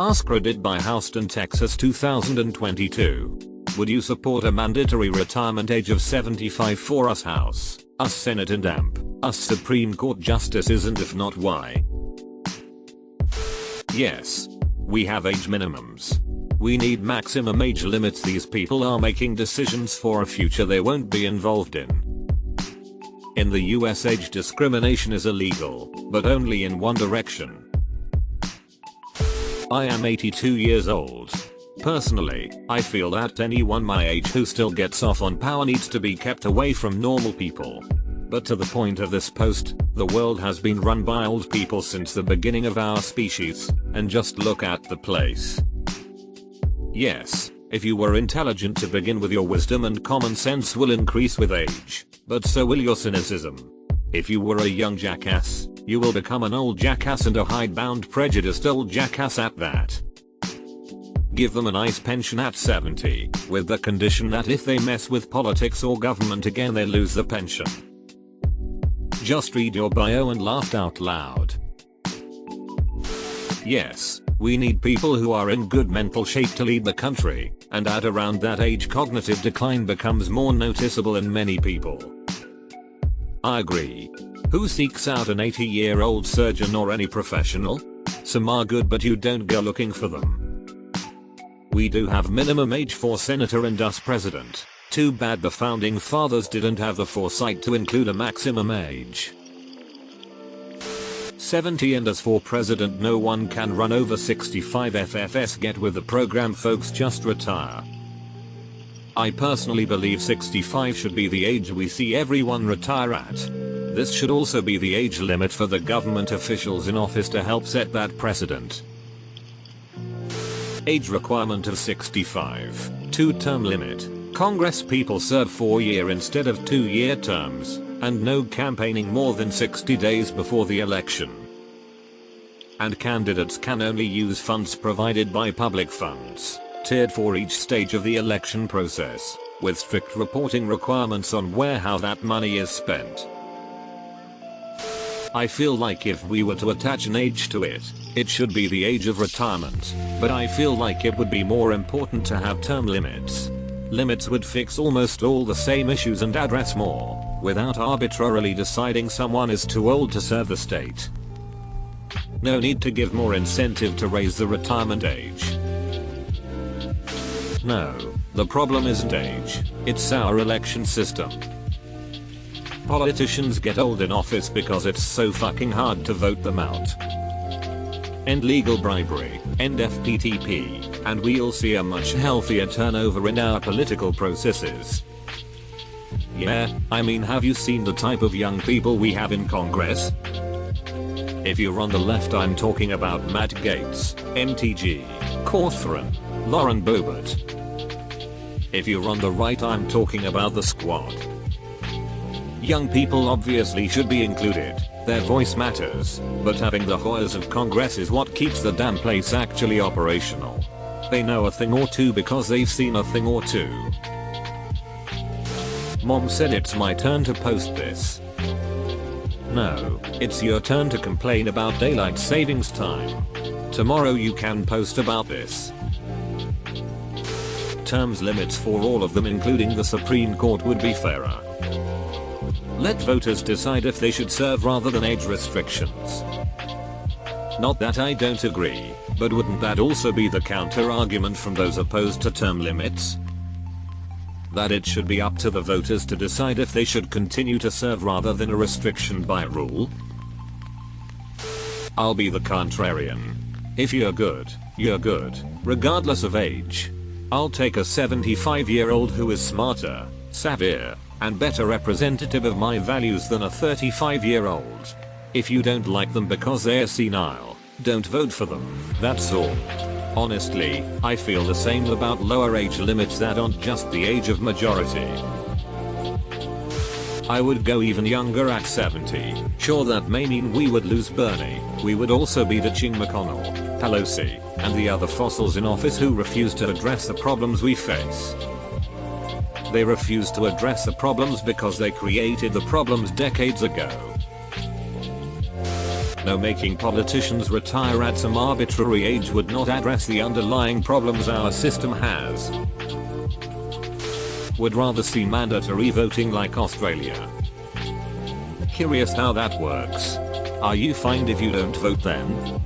Askreddit by Houston, Texas 2022. Would you support a mandatory retirement age of 75 for us House, us Senate and AMP, us Supreme Court justices, and if not why? Yes. We have age minimums. We need maximum age limits. These people are making decisions for a future they won't be involved in. In the US, age discrimination is illegal, but only in one direction. I am 82 years old. Personally, I feel that anyone my age who still gets off on power needs to be kept away from normal people. But to the point of this post, the world has been run by old people since the beginning of our species, and just look at the place. Yes, if you were intelligent to begin with, your wisdom and common sense will increase with age, but so will your cynicism. If you were a young jackass, you will become an old jackass, and a hidebound prejudiced old jackass at that. Give them a nice pension at 70, with the condition that if they mess with politics or government again they lose the pension. Just read your bio and laugh out loud. Yes, we need people who are in good mental shape to lead the country, and at around that age cognitive decline becomes more noticeable in many people. I agree. Who seeks out an 80-year-old surgeon or any professional? Some are good, but you don't go looking for them. We do have minimum age for senator and us president. Too bad the founding fathers didn't have the foresight to include a maximum age. 70 and as for president, no one can run over 65. FFS, get with the program folks, just retire. I personally believe 65 should be the age we see everyone retire at. This should also be the age limit for the government officials in office to help set that precedent. Age requirement of 65. 2-term limit. Congress people serve 4-year instead of 2-year terms, and no campaigning more than 60 days before the election. And candidates can only use funds provided by public funds, tiered for each stage of the election process, with strict reporting requirements on how that money is spent. I feel like if we were to attach an age to it, it should be the age of retirement, but I feel like it would be more important to have term limits. Limits would fix almost all the same issues and address more, without arbitrarily deciding someone is too old to serve the state. No need to give more incentive to raise the retirement age. No, the problem isn't age, it's our election system. Politicians get old in office because it's so fucking hard to vote them out. End legal bribery, end FPTP, and we'll see a much healthier turnover in our political processes. Yeah, I mean, have you seen the type of young people we have in Congress? If you're on the left, I'm talking about Matt Gaetz, MTG, Cawthron, Lauren Boebert. If you're on the right, I'm talking about the squad. Young people obviously should be included, their voice matters, but having the Hoyers of Congress is what keeps the damn place actually operational. They know a thing or two because they've seen a thing or two. Mom said it's my turn to post this. No, it's your turn to complain about daylight savings time. Tomorrow you can post about this. Terms limits for all of them, including the Supreme Court, would be fairer. Let voters decide if they should serve rather than age restrictions. Not that I don't agree, but wouldn't that also be the counter argument from those opposed to term limits? That it should be up to the voters to decide if they should continue to serve rather than a restriction by rule? I'll be the contrarian. If you're good, you're good, regardless of age. I'll take a 75-year-old who is smarter, savvier, and better representative of my values than a 35-year-old. If you don't like them because they're senile, don't vote for them, that's all. Honestly, I feel the same about lower age limits that aren't just the age of majority. I would go even younger at 70. Sure, that may mean we would lose Bernie, we would also be ditching McConnell, Pelosi, and the other fossils in office who refuse to address the problems we face. They refuse to address the problems because they created the problems decades ago. No, making politicians retire at some arbitrary age would not address the underlying problems our system has. Would rather see mandatory voting like Australia. Curious how that works. Are you fined if you don't vote then?